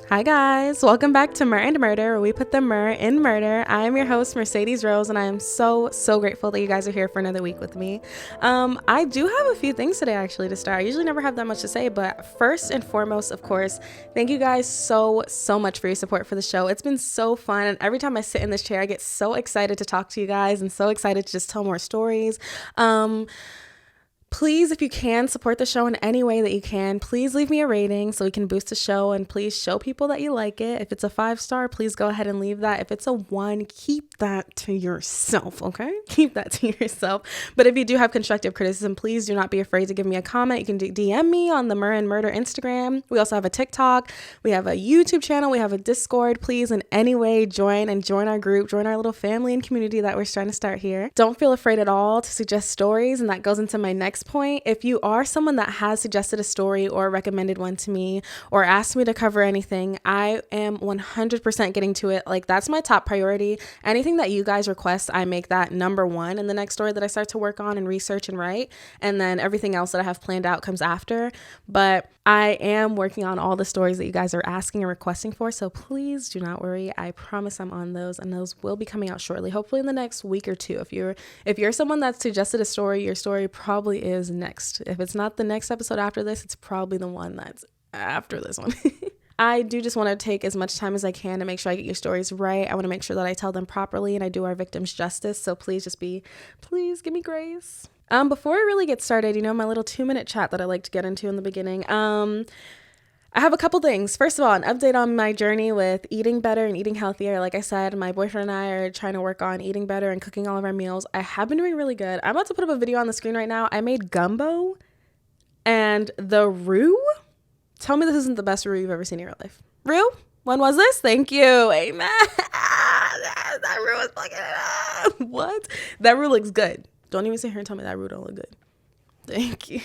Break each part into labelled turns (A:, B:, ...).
A: Hi guys, welcome back to Mer Murder, where we put the Mer in murder. I am your host, Mercedes Rose, and I am so grateful that you guys are here for another week with me. I do have a few things today actually to start. I usually never have that much to say, but first and foremost, of course, thank you guys so much for your support for the show. It's been so fun, and every time I sit in this chair, I get so excited to talk to you guys and so excited to just tell more stories. Please, if you can, support the show in any way that you can. Please leave me a rating so we can boost the show, and please show people that you like it. If it's a 5-star, please go ahead and leave that. If it's a 1, keep that to yourself, okay? Keep that to yourself. But if you do have constructive criticism, please do not be afraid to give me a comment. You can DM me on the Mer Murder Instagram. We also have a TikTok. We have a YouTube channel. We have a Discord. Please, in any way, join our group, join our little family and community that we're trying to start here. Don't feel afraid at all to suggest stories, and that goes into my next point. If you are someone that has suggested a story or recommended one to me or asked me to cover anything, I am 100% getting to it. Like, that's my top priority. Anything that you guys request, I make that number one in the next story that I start to work on and research and write, and then everything else that I have planned out comes after. But I am working on all the stories that you guys are asking and requesting for, so please do not worry. I promise I'm on those, and those will be coming out shortly, hopefully in the next week or two. If you're someone that suggested a story, your story probably is next. If it's not the next episode after this, it's probably the one that's after this one. I do just want to take as much time as I can to make sure I get your stories right. I want to make sure that I tell them properly and I do our victims justice. So please give me grace. Before I really get started, my little 2-minute chat that I like to get into in the beginning. I have a couple things. First of all, an update on my journey with eating better and eating healthier. Like I said, my boyfriend and I are trying to work on eating better and cooking all of our meals. I have been doing really good. I'm about to put up a video on the screen right now. I made gumbo and the roux. Tell me this isn't the best roux you've ever seen in your life. Roux? When was this? Thank you. Amen. That roux is fucking it up. What? That roux looks good. Don't even sit here and tell me that roux don't look good. Thank you.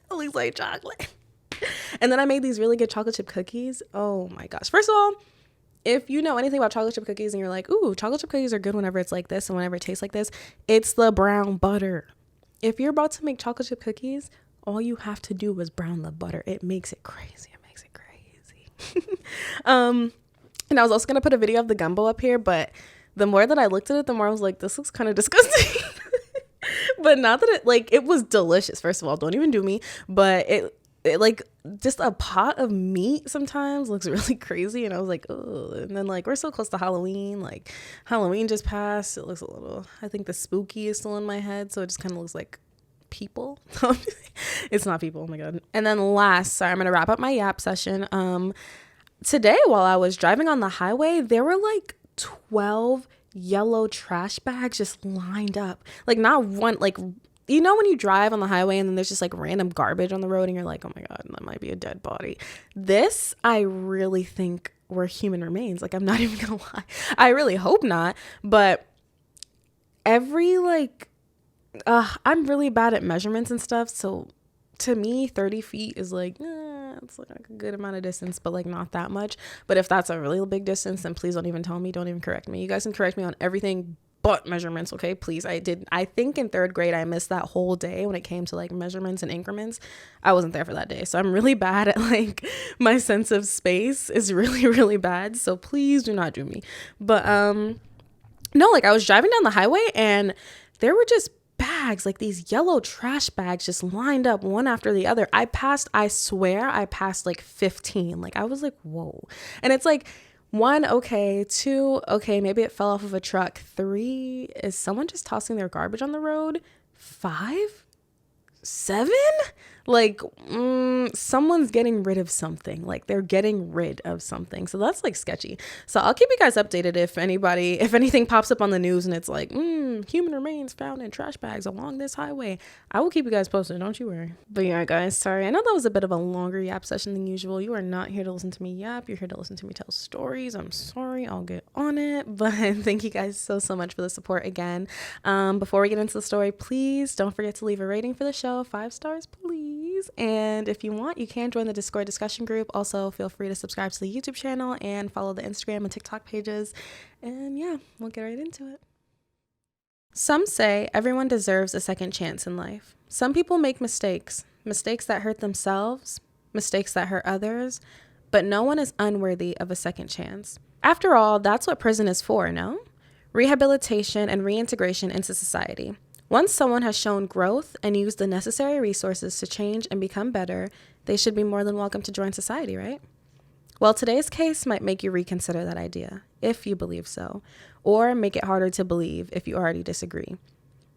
A: It looks like chocolate. And then I made these really good chocolate chip cookies. Oh my gosh. First of all, if you know anything about chocolate chip cookies and you're like, ooh, chocolate chip cookies are good whenever it's like this and whenever it tastes like this, it's the brown butter. If you're about to make chocolate chip cookies, all you have to do is brown the butter. It makes it crazy. And I was also going to put a video of the gumbo up here, but the more that I looked at it, the more I was like, this looks kind of disgusting. But not that it was delicious. First of all, don't even do me. But it like just a pot of meat sometimes looks really crazy. And I was like, oh, and then we're so close to Halloween. Like Halloween just passed. It looks a little, I think the spooky is still in my head. So it just kind of looks like people. It's not people. Oh my God. And then sorry, I'm going to wrap up my yap session. Today, while I was driving on the highway, there were 12 yellow trash bags just lined up. Not one, when you drive on the highway and then there's just random garbage on the road and you're like, oh my God, that might be a dead body. This, I really think were human remains. I'm not even gonna lie. I really hope not. But every I'm really bad at measurements and stuff. So to me, 30 feet is it's a good amount of distance, but not that much. But if that's a really big distance, then please don't even tell me. Don't even correct me. You guys can correct me on everything but measurements, okay? Please. I think in 3rd grade, I missed that whole day when it came to measurements and increments. I wasn't there for that day. So I'm really bad at my sense of space is really, really bad. So please do not do me. But no, I was driving down the highway and there were just bags, these yellow trash bags just lined up one after the other. I swear I passed 15. I was like, whoa. And it's 1, okay, 2, okay, maybe it fell off of a truck. 3, is someone just tossing their garbage on the road? 5, 7, someone's getting rid of something. They're getting rid of something. So that's sketchy. So I'll keep you guys updated if anything pops up on the news and it's human remains found in trash bags along this highway. I will keep you guys posted. Don't you worry. But yeah, guys, sorry. I know that was a bit of a longer yap session than usual. You are not here to listen to me yap. You're here to listen to me tell stories. I'm sorry. I'll get on it. But thank you guys so much for the support again. Before we get into the story, please don't forget to leave a rating for the show. 5 stars, please. And if you want, you can join the Discord discussion group. Also, feel free to subscribe to the YouTube channel and follow the Instagram and TikTok pages. And yeah, we'll get right into it. Some say everyone deserves a second chance in life. Some people make mistakes that hurt themselves, mistakes that hurt others, but no one is unworthy of a second chance. After all, that's what prison is for, no? Rehabilitation and reintegration into society. Once someone has shown growth and used the necessary resources to change and become better, they should be more than welcome to join society, right? Well, today's case might make you reconsider that idea, if you believe so, or make it harder to believe if you already disagree.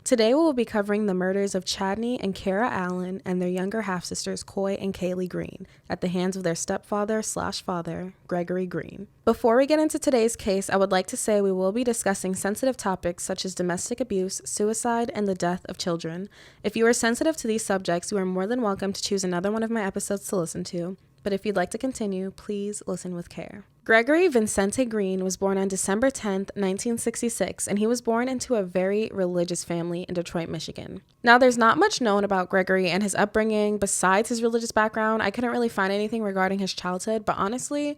A: Today, we will be covering the murders of Chadney and Kara Allen and their younger half-sisters Coy and Kaylee Green at the hands of their stepfather/father, Gregory Green. Before we get into today's case, I would like to say we will be discussing sensitive topics such as domestic abuse, suicide, and the death of children. If you are sensitive to these subjects, you are more than welcome to choose another one of my episodes to listen to. But if you'd like to continue, please listen with care. Gregory Vincente Green was born on December 10th, 1966, and he was born into a very religious family in Detroit, Michigan. Now, there's not much known about Gregory and his upbringing besides his religious background. I couldn't really find anything regarding his childhood, but honestly,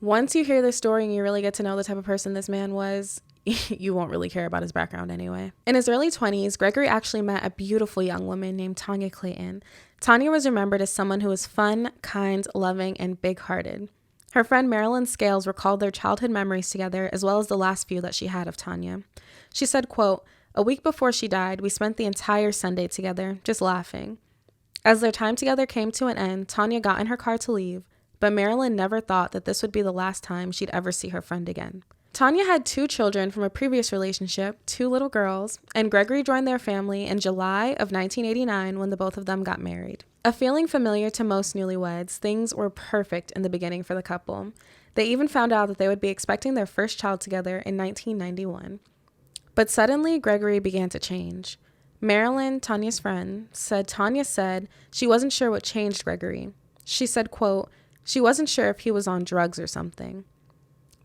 A: once you hear this story and you really get to know the type of person this man was, you won't really care about his background anyway. In his early 20s, Gregory actually met a beautiful young woman named Tanya Clayton. Tanya was remembered as someone who was fun, kind, loving, and big-hearted. Her friend Marilyn Scales recalled their childhood memories together, as well as the last few that she had of Tanya. She said, quote, "A week before she died, we spent the entire Sunday together, just laughing. As their time together came to an end, Tanya got in her car to leave, but Marilyn never thought that this would be the last time she'd ever see her friend again." Tanya had 2 children from a previous relationship, 2 little girls, and Gregory joined their family in July of 1989 when the both of them got married. A feeling familiar to most newlyweds, things were perfect in the beginning for the couple. They even found out that they would be expecting their first child together in 1991. But suddenly, Gregory began to change. Marilyn, Tanya's friend, said Tanya said she wasn't sure what changed Gregory. She said, quote, "She wasn't sure if he was on drugs or something."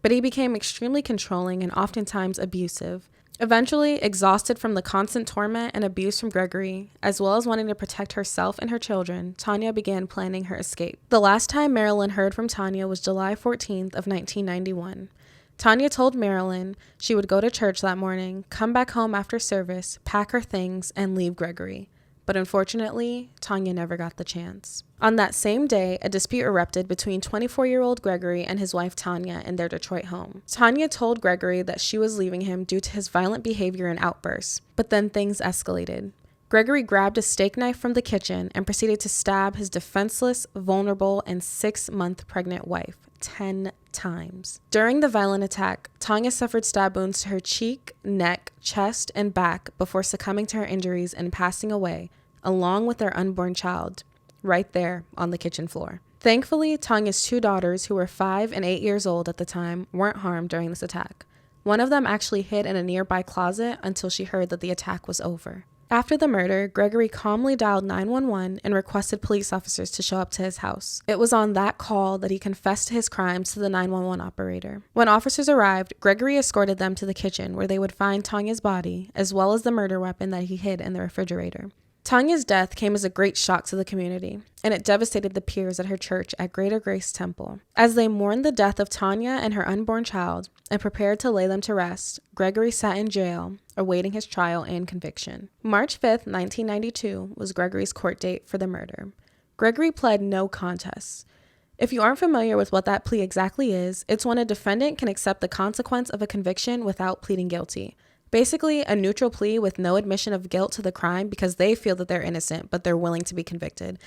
A: But he became extremely controlling and oftentimes abusive. Eventually, exhausted from the constant torment and abuse from Gregory, as well as wanting to protect herself and her children, Tanya began planning her escape. The last time Marilyn heard from Tanya was July 14th of 1991. Tanya told Marilyn she would go to church that morning, come back home after service, pack her things, and leave Gregory. But unfortunately, Tanya never got the chance. On that same day, a dispute erupted between 24-year-old Gregory and his wife Tanya in their Detroit home. Tanya told Gregory that she was leaving him due to his violent behavior and outbursts, but then things escalated. Gregory grabbed a steak knife from the kitchen and proceeded to stab his defenseless, vulnerable, and 6-month pregnant wife 10 times. During the violent attack, Tanya suffered stab wounds to her cheek, neck, chest, and back before succumbing to her injuries and passing away, along with their unborn child, right there on the kitchen floor. Thankfully, Tanya's 2 daughters, who were 5 and 8 years old at the time, weren't harmed during this attack. One of them actually hid in a nearby closet until she heard that the attack was over. After the murder, Gregory calmly dialed 911 and requested police officers to show up to his house. It was on that call that he confessed to his crimes to the 911 operator. When officers arrived, Gregory escorted them to the kitchen where they would find Tanya's body, as well as the murder weapon that he hid in the refrigerator. Tanya's death came as a great shock to the community, and it devastated the peers at her church at Greater Grace Temple. As they mourned the death of Tanya and her unborn child and prepared to lay them to rest, Gregory sat in jail, awaiting his trial and conviction. March 5th, 1992 was Gregory's court date for the murder. Gregory pled no contest. If you aren't familiar with what that plea exactly is, it's when a defendant can accept the consequence of a conviction without pleading guilty. Basically, a neutral plea with no admission of guilt to the crime because they feel that they're innocent, but they're willing to be convicted.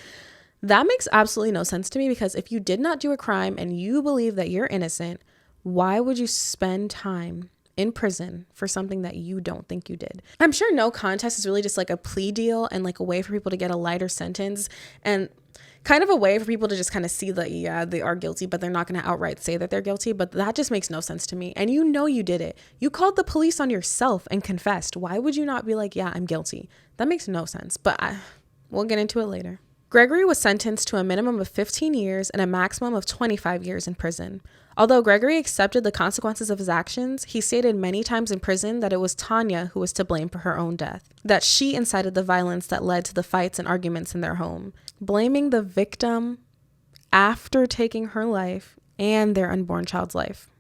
A: That makes absolutely no sense to me because if you did not do a crime and you believe that you're innocent, why would you spend time in prison for something that you don't think you did? I'm sure no contest is really just like a plea deal and like a way for people to get a lighter sentence and kind of a way for people to just kind of see that, yeah, they are guilty, but they're not going to outright say that they're guilty. But that just makes no sense to me. And you know you did it. You called the police on yourself and confessed. Why would you not be like, yeah, I'm guilty? That makes no sense. But we'll get into it later. Gregory was sentenced to a minimum of 15 years and a maximum of 25 years in prison. Although Gregory accepted the consequences of his actions, he stated many times in prison that it was Tanya who was to blame for her own death, that she incited the violence that led to the fights and arguments in their home, blaming the victim after taking her life and their unborn child's life.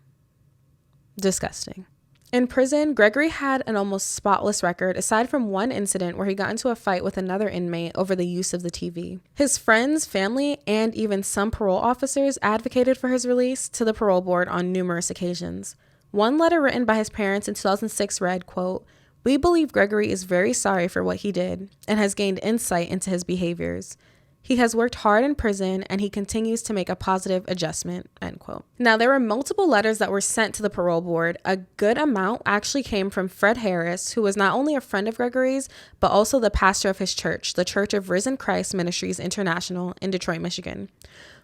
A: Disgusting. In prison, Gregory had an almost spotless record aside from one incident where he got into a fight with another inmate over the use of the TV. His friends, family, and even some parole officers advocated for his release to the parole board on numerous occasions. One letter written by his parents in 2006 read, quote, "We believe Gregory is very sorry for what he did and has gained insight into his behaviors. He has worked hard in prison and he continues to make a positive adjustment," end quote. Now, there were multiple letters that were sent to the parole board. A good amount actually came from Fred Harris, who was not only a friend of Gregory's, but also the pastor of his church, the Church of Risen Christ Ministries International in Detroit, Michigan.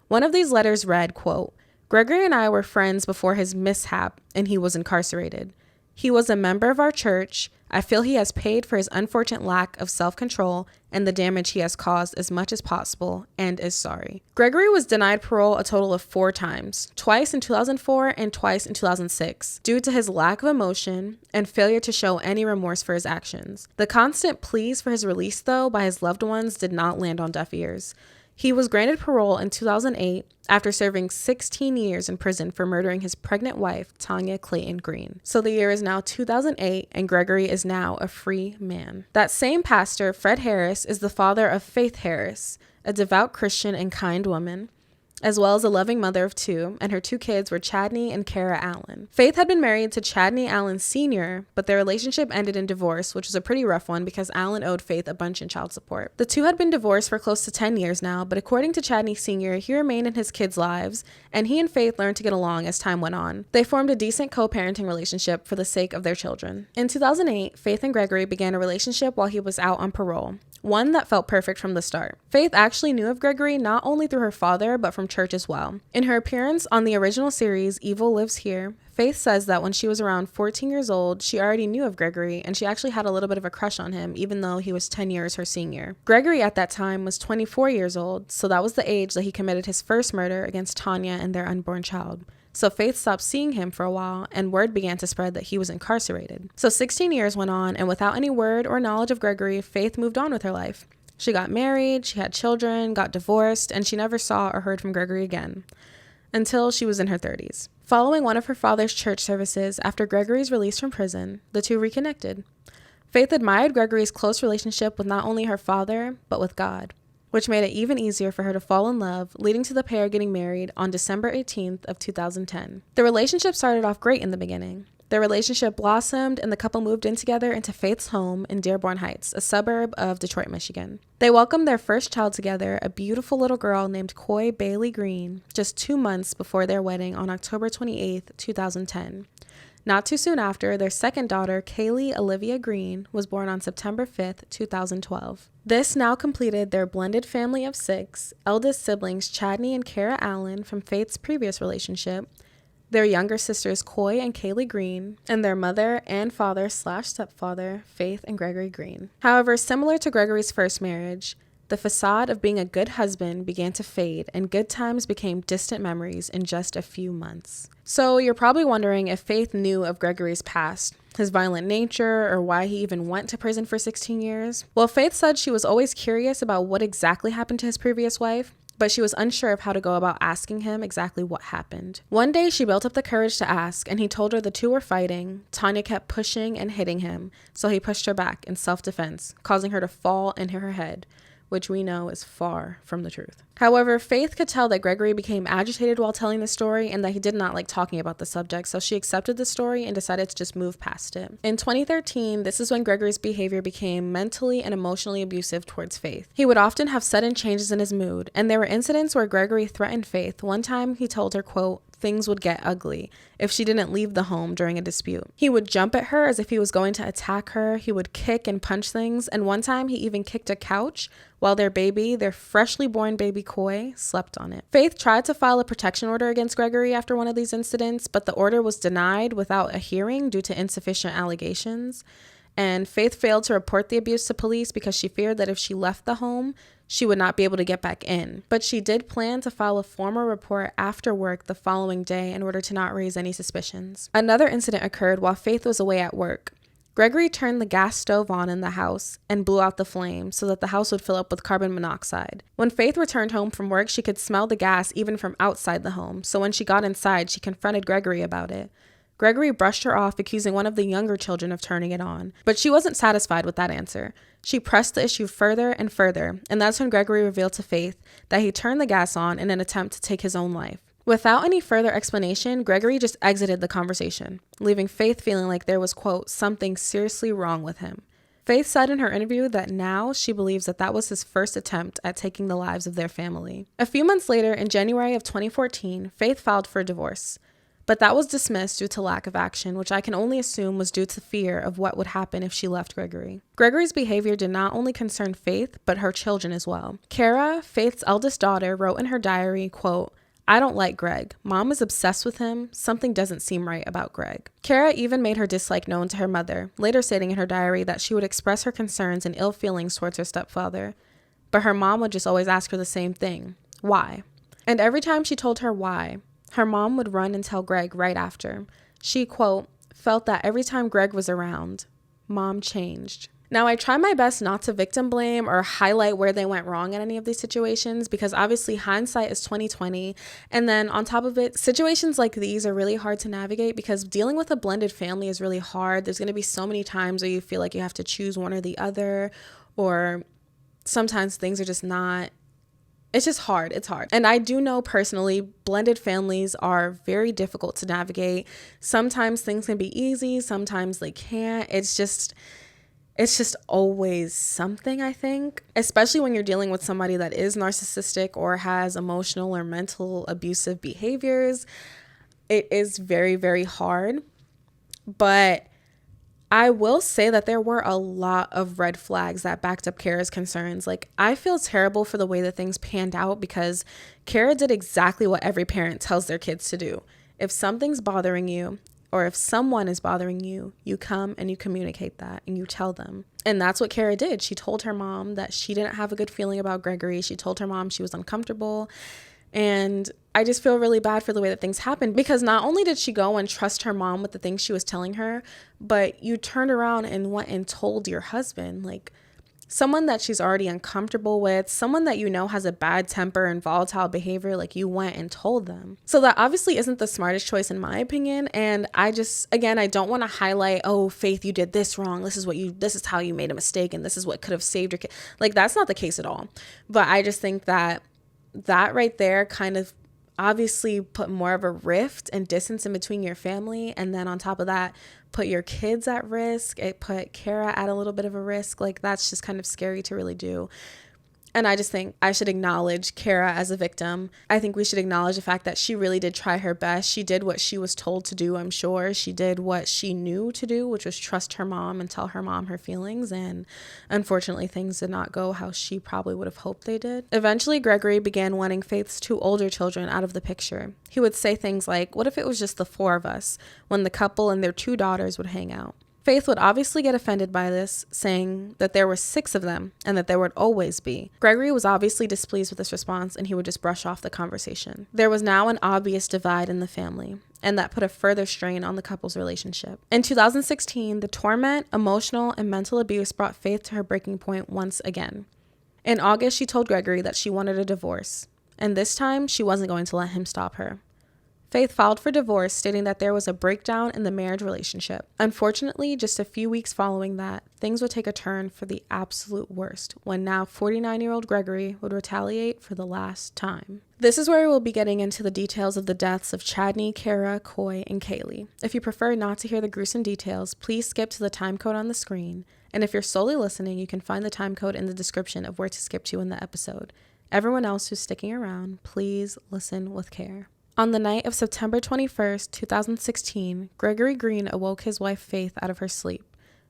A: One of these letters read, quote, "Gregory and I were friends before his mishap and he was incarcerated. He was a member of our church. I feel he has paid for his unfortunate lack of self-control and the damage he has caused as much as possible and is sorry." Gregory was denied parole a total of 4 times, twice in 2004 and twice in 2006, due to his lack of emotion and failure to show any remorse for his actions. The constant pleas for his release, though, by his loved ones did not land on deaf ears. He was granted parole in 2008 after serving 16 years in prison for murdering his pregnant wife, Tanya Clayton Green. So the year is now 2008, and Gregory is now a free man. That same pastor, Fred Harris, is the father of Faith Harris, a devout Christian and kind woman, as well as a loving mother of 2, and her 2 kids were Chadney and Kara Allen. Faith had been married to Chadney Allen Sr., but their relationship ended in divorce, which was a pretty rough one because Allen owed Faith a bunch in child support. The 2 had been divorced for close to 10 years now, but according to Chadney Sr., he remained in his kids' lives, and he and Faith learned to get along as time went on. They formed a decent co-parenting relationship for the sake of their children. In 2008, Faith and Gregory began a relationship while he was out on parole. One that felt perfect from the start. Faith actually knew of Gregory not only through her father, but from church as well. In her appearance on the original series, Evil Lives Here, Faith says that when she was around 14 years old, she already knew of Gregory, and she actually had a little bit of a crush on him, even though he was 10 years her senior. Gregory at that time was 24 years old, so that was the age that he committed his first murder against Tanya and their unborn child. So Faith stopped seeing him for a while, and word began to spread that he was incarcerated. So 16 years went on, and without any word or knowledge of Gregory, Faith moved on with her life. She got married, she had children, got divorced, and she never saw or heard from Gregory again, until she was in her 30s. Following one of her father's church services after Gregory's release from prison, the 2 reconnected. Faith admired Gregory's close relationship with not only her father, but with God, which made it even easier for her to fall in love, leading to the pair getting married on December 18th of 2010. The relationship started off great in the beginning. Their relationship blossomed, and the couple moved in together into Faith's home in Dearborn Heights, a suburb of Detroit, Michigan. They welcomed their first child together, a beautiful little girl named Coy Bailey Green, just 2 months before their wedding on October 28th, 2010. Not too soon after, their second daughter, Kaylee Olivia Green, was born on September 5th, 2012. This now completed their blended family of 6, eldest siblings Chadney and Kara Allen from Faith's previous relationship, their younger sisters Coy and Kaylee Green, and their mother and father/stepfather, Faith and Gregory Green. However, similar to Gregory's first marriage, the facade of being a good husband began to fade, and good times became distant memories in just a few months. So you're probably wondering if Faith knew of Gregory's past, his violent nature, or why he even went to prison for 16 years. Well, Faith said she was always curious about what exactly happened to his previous wife, but she was unsure of how to go about asking him exactly what happened. One day, she built up the courage to ask, and he told her the 2 were fighting. Tanya kept pushing and hitting him, so he pushed her back in self-defense, causing her to fall and hit her head, which we know is far from the truth. However, Faith could tell that Gregory became agitated while telling the story and that he did not like talking about the subject, so she accepted the story and decided to just move past it. In 2013, this is when Gregory's behavior became mentally and emotionally abusive towards Faith. He would often have sudden changes in his mood, and there were incidents where Gregory threatened Faith. One time, he told her, quote, things would get ugly if she didn't leave the home during a dispute. He would jump at her as if he was going to attack her. He would kick and punch things, and one time he even kicked a couch while their freshly born baby Coy, slept on it. Faith tried to file a protection order against Gregory after one of these incidents, but the order was denied without a hearing due to insufficient allegations. And Faith failed to report the abuse to police because she feared that if she left the home, she would not be able to get back in. But she did plan to file a formal report after work the following day in order to not raise any suspicions. Another incident occurred while Faith was away at work. Gregory turned the gas stove on in the house and blew out the flame so that the house would fill up with carbon monoxide. When Faith returned home from work, she could smell the gas even from outside the home, so when she got inside, she confronted Gregory about it. Gregory brushed her off, accusing one of the younger children of turning it on. But she wasn't satisfied with that answer. She pressed the issue further and further, and that's when Gregory revealed to Faith that he turned the gas on in an attempt to take his own life. Without any further explanation, Gregory just exited the conversation, leaving Faith feeling like there was, quote, something seriously wrong with him. Faith said in her interview that now she believes that that was his first attempt at taking the lives of their family. A few months later, in January of 2014, Faith filed for divorce. But that was dismissed due to lack of action, which I can only assume was due to fear of what would happen if she left Gregory. Gregory's behavior did not only concern Faith, but her children as well. Kara, Faith's eldest daughter, wrote in her diary, quote, I don't like Greg. Mom is obsessed with him. Something doesn't seem right about Greg. Kara even made her dislike known to her mother, later stating in her diary that she would express her concerns and ill feelings towards her stepfather. But her mom would just always ask her the same thing. Why? And every time she told her why, her mom would run and tell Greg right after. She, quote, felt that every time Greg was around, Mom changed. Now, I try my best not to victim blame or highlight where they went wrong in any of these situations because obviously hindsight is 20/20. And then on top of it, situations like these are really hard to navigate because dealing with a blended family is really hard. There's going to be so many times where you feel like you have to choose one or the other, or sometimes things are just not. It's just hard. It's hard. And I do know personally, blended families are very difficult to navigate. Sometimes things can be easy. Sometimes they can't. It's just always something, I think, especially when you're dealing with somebody that is narcissistic or has emotional or mental abusive behaviors. It is very, very hard. But I will say that there were a lot of red flags that backed up Kara's concerns. Like, I feel terrible for the way that things panned out because Kara did exactly what every parent tells their kids to do. If something's bothering you, or if someone is bothering you, you come and you communicate that and you tell them. And that's what Kara did. She told her mom that she didn't have a good feeling about Gregory. She told her mom she was uncomfortable. And I just feel really bad for the way that things happened because not only did she go and trust her mom with the things she was telling her, but you turned around and went and told your husband, like someone that she's already uncomfortable with, someone that you know has a bad temper and volatile behavior, like you went and told them. So that obviously isn't the smartest choice in my opinion. And I just, again, I don't want to highlight, oh, Faith, you did this wrong. This is how you made a mistake. And this is what could have saved your kid. Like, that's not the case at all. But I just think that right there kind of obviously put more of a rift and distance in between your family. And then on top of that, put your kids at risk. It put Kara at a little bit of a risk. Like, that's just kind of scary to really do. And I just think I should acknowledge Kara as a victim. I think we should acknowledge the fact that she really did try her best. She did what she was told to do, I'm sure. She did what she knew to do, which was trust her mom and tell her mom her feelings. And unfortunately, things did not go how she probably would have hoped they did. Eventually, Gregory began wanting Faith's two older children out of the picture. He would say things like, what if it was just the four of us, when the couple and their two daughters would hang out? Faith would obviously get offended by this, saying that there were 6 of them and that there would always be. Gregory was obviously displeased with this response and he would just brush off the conversation. There was now an obvious divide in the family, and that put a further strain on the couple's relationship. In 2016, the torment, emotional, and mental abuse brought Faith to her breaking point once again. In August, she told Gregory that she wanted a divorce, and this time she wasn't going to let him stop her. Faith filed for divorce, stating that there was a breakdown in the marriage relationship. Unfortunately, just a few weeks following that, things would take a turn for the absolute worst, when now 49-year-old Gregory would retaliate for the last time. This is where we will be getting into the details of the deaths of Chadney, Kara, Coy, and Kaylee. If you prefer not to hear the gruesome details, please skip to the time code on the screen. And if you're solely listening, you can find the time code in the description of where to skip to in the episode. Everyone else who's sticking around, please listen with care. On the night of September 21st, 2016, Gregory Green awoke his wife Faith out of her sleep.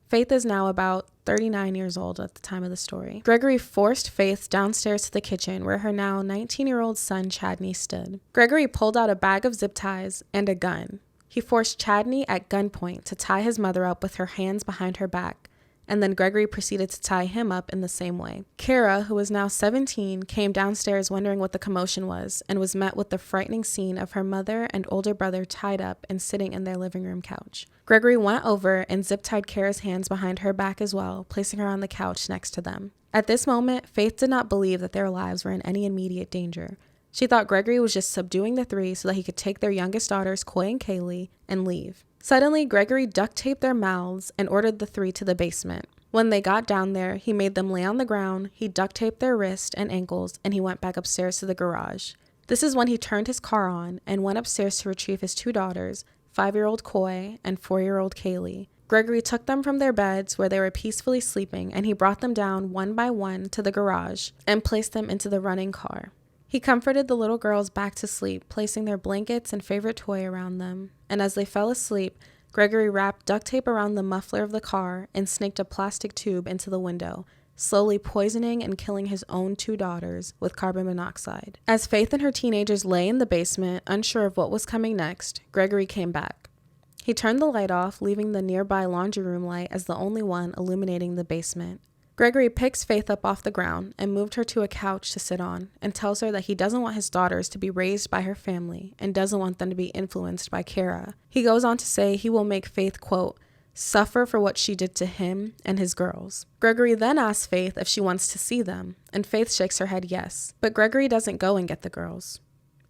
A: Faith is now about 39 years old at the time of the story. Gregory forced Faith downstairs to the kitchen where her now 19-year-old son Chadney stood. Gregory pulled out a bag of zip ties and a gun. He forced Chadney at gunpoint to tie his mother up with her hands behind her back, and then Gregory proceeded to tie him up in the same way. Kara, who was now 17, came downstairs wondering what the commotion was and was met with the frightening scene of her mother and older brother tied up and sitting in their living room couch. Gregory went over and zip-tied Kara's hands behind her back as well, placing her on the couch next to them. At this moment, Faith did not believe that their lives were in any immediate danger. She thought Gregory was just subduing the 3 so that he could take their youngest daughters, Coy and Kaylee, and leave. Suddenly, Gregory duct taped their mouths and ordered the three to the basement. When they got down there, he made them lay on the ground, he duct taped their wrists and ankles, and he went back upstairs to the garage. This is when he turned his car on and went upstairs to retrieve his two daughters, 5-year-old Coy and 4-year-old Kaylee. Gregory took them from their beds where they were peacefully sleeping, and he brought them down one by one to the garage and placed them into the running car. He comforted the little girls back to sleep, placing their blankets and favorite toy around them. And as they fell asleep, Gregory wrapped duct tape around the muffler of the car and snaked a plastic tube into the window, slowly poisoning and killing his own two daughters with carbon monoxide. As Faith and her teenagers lay in the basement, unsure of what was coming next, Gregory came back. He turned the light off, leaving the nearby laundry room light as the only one illuminating the basement. Gregory picks Faith up off the ground and moved her to a couch to sit on and tells her that he doesn't want his daughters to be raised by her family and doesn't want them to be influenced by Kara. He goes on to say he will make Faith, quote, suffer for what she did to him and his girls. Gregory then asks Faith if she wants to see them, and Faith shakes her head yes, but Gregory doesn't go and get the girls.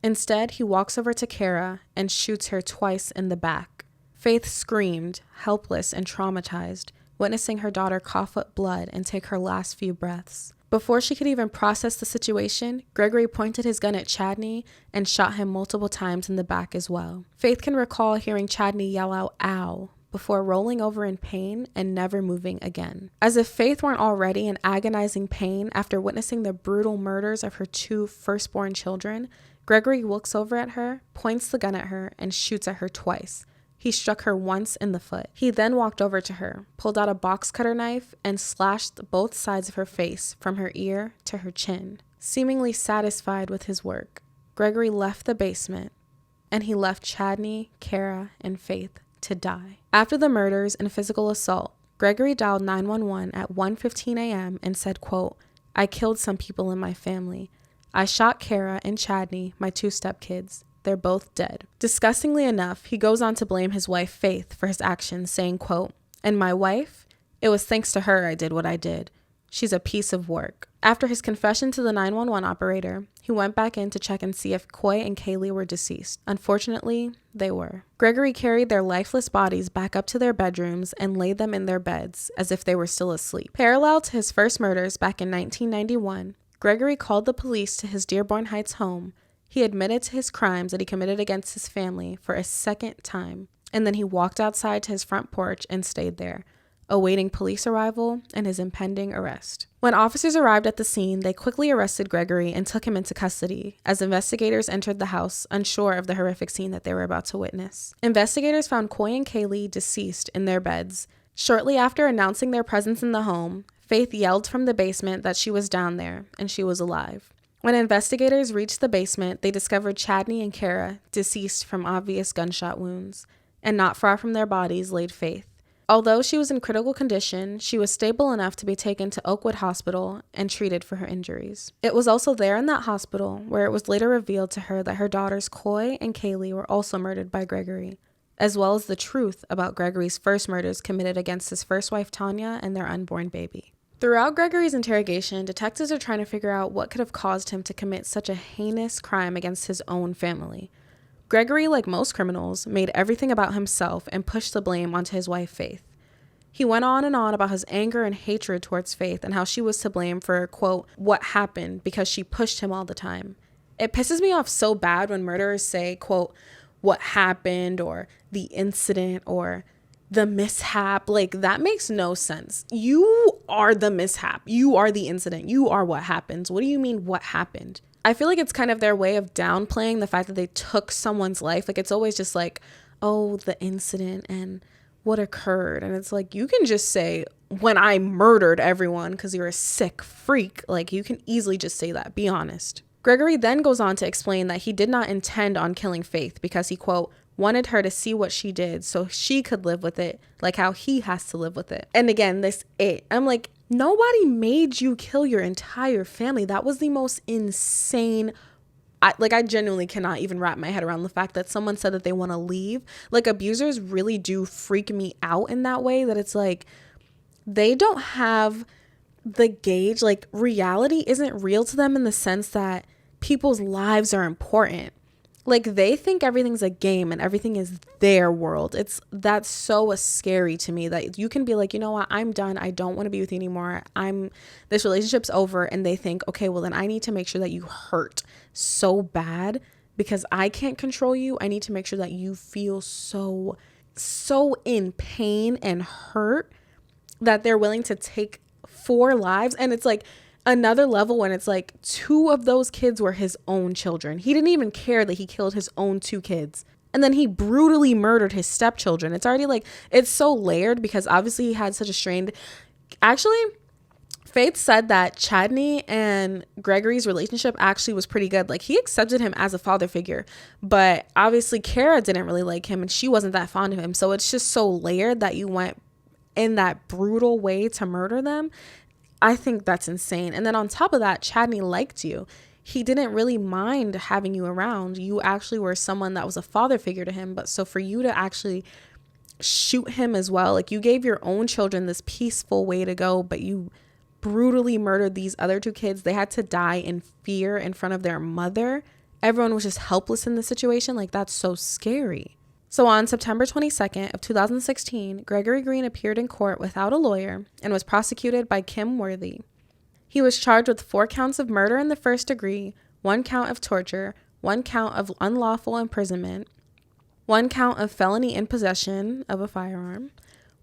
A: Instead, he walks over to Kara and shoots her twice in the back. Faith screamed, helpless and traumatized, witnessing her daughter cough up blood and take her last few breaths. Before she could even process the situation, Gregory pointed his gun at Chadney and shot him multiple times in the back as well. Faith can recall hearing Chadney yell out, "Ow," before rolling over in pain and never moving again. As if Faith weren't already in agonizing pain after witnessing the brutal murders of her two firstborn children, Gregory looks over at her, points the gun at her, and shoots at her twice. He struck her once in the foot. He then walked over to her, pulled out a box cutter knife, and slashed both sides of her face from her ear to her chin. Seemingly satisfied with his work, Gregory left the basement, and he left Chadney, Kara, and Faith to die. After the murders and physical assault, Gregory dialed 911 at 1:15 a.m. and said, quote, "I killed some people in my family. I shot Kara and Chadney, my two stepkids. They're both dead." Disgustingly enough, he goes on to blame his wife, Faith, for his actions, saying, quote, "And my wife? It was thanks to her I did what I did. She's a piece of work." After his confession to the 911 operator, he went back in to check and see if Coy and Kaylee were deceased. Unfortunately, they were. Gregory carried their lifeless bodies back up to their bedrooms and laid them in their beds as if they were still asleep. Parallel to his first murders back in 1991, Gregory called the police to his Dearborn Heights home. He admitted to his crimes that he committed against his family for a second time, and then he walked outside to his front porch and stayed there, awaiting police arrival and his impending arrest. When officers arrived at the scene, they quickly arrested Gregory and took him into custody as investigators entered the house, unsure of the horrific scene that they were about to witness. Investigators found Coy and Kaylee deceased in their beds. Shortly after announcing their presence in the home, Faith yelled from the basement that she was down there and she was alive. When investigators reached the basement, they discovered Chadney and Kara deceased from obvious gunshot wounds, and not far from their bodies laid Faith. Although she was in critical condition, she was stable enough to be taken to Oakwood Hospital and treated for her injuries. It was also there in that hospital where it was later revealed to her that her daughters Coy and Kaylee were also murdered by Gregory, as well as the truth about Gregory's first murders committed against his first wife Tanya and their unborn baby. Throughout Gregory's interrogation, detectives are trying to figure out what could have caused him to commit such a heinous crime against his own family. Gregory, like most criminals, made everything about himself and pushed the blame onto his wife, Faith. He went on and on about his anger and hatred towards Faith and how she was to blame for, quote, what happened because she pushed him all the time. It pisses me off so bad when murderers say, quote, what happened, or the incident, or the mishap. Like, that makes no sense. You are the mishap. You are the incident. You are what happens. What do you mean what happened? I feel like it's kind of their way of downplaying the fact that they took someone's life. Like, it's always just like, oh, the incident and what occurred. And it's like, you can just say, when I murdered everyone because you're a sick freak. Like, you can easily just say that. Be honest. Gregory then goes on to explain that he did not intend on killing Faith because he, quote, wanted her to see what she did so she could live with it like how he has to live with it. And again, I'm like, nobody made you kill your entire family. That was the most insane. I genuinely cannot even wrap my head around the fact that someone said that they want to leave. Like, abusers really do freak me out in that way, that it's like they don't have the gauge. Like, reality isn't real to them in the sense that people's lives are important. Like, they think everything's a game and everything is their world. That's so scary to me, that you can be like, you know what, I'm done. I don't want to be with you anymore. This relationship's over. And they think, okay, well then I need to make sure that you hurt so bad because I can't control you. I need to make sure that you feel so in pain and hurt that they're willing to take 4 lives. And it's like another level when it's like 2 of those kids were his own children. He didn't even care that he killed his own 2 kids. And then he brutally murdered his stepchildren. It's already like, it's so layered because obviously he had such a strained... Actually, Faith said that Chadney and Gregory's relationship actually was pretty good. Like, he accepted him as a father figure, but obviously Kara didn't really like him and she wasn't that fond of him. So it's just so layered that you went in that brutal way to murder them. I think that's insane. And then on top of that, Chadney liked you. He didn't really mind having you around. You actually were someone that was a father figure to him. But so for you to actually shoot him as well, like, you gave your own children this peaceful way to go, but you brutally murdered these other 2 kids. They had to die in fear in front of their mother. Everyone was just helpless in this situation. Like, that's so scary. So on September 22nd of 2016, Gregory Green appeared in court without a lawyer and was prosecuted by Kim Worthy. He was charged with 4 counts of murder in the first degree, 1 count of torture, 1 count of unlawful imprisonment, 1 count of felony in possession of a firearm,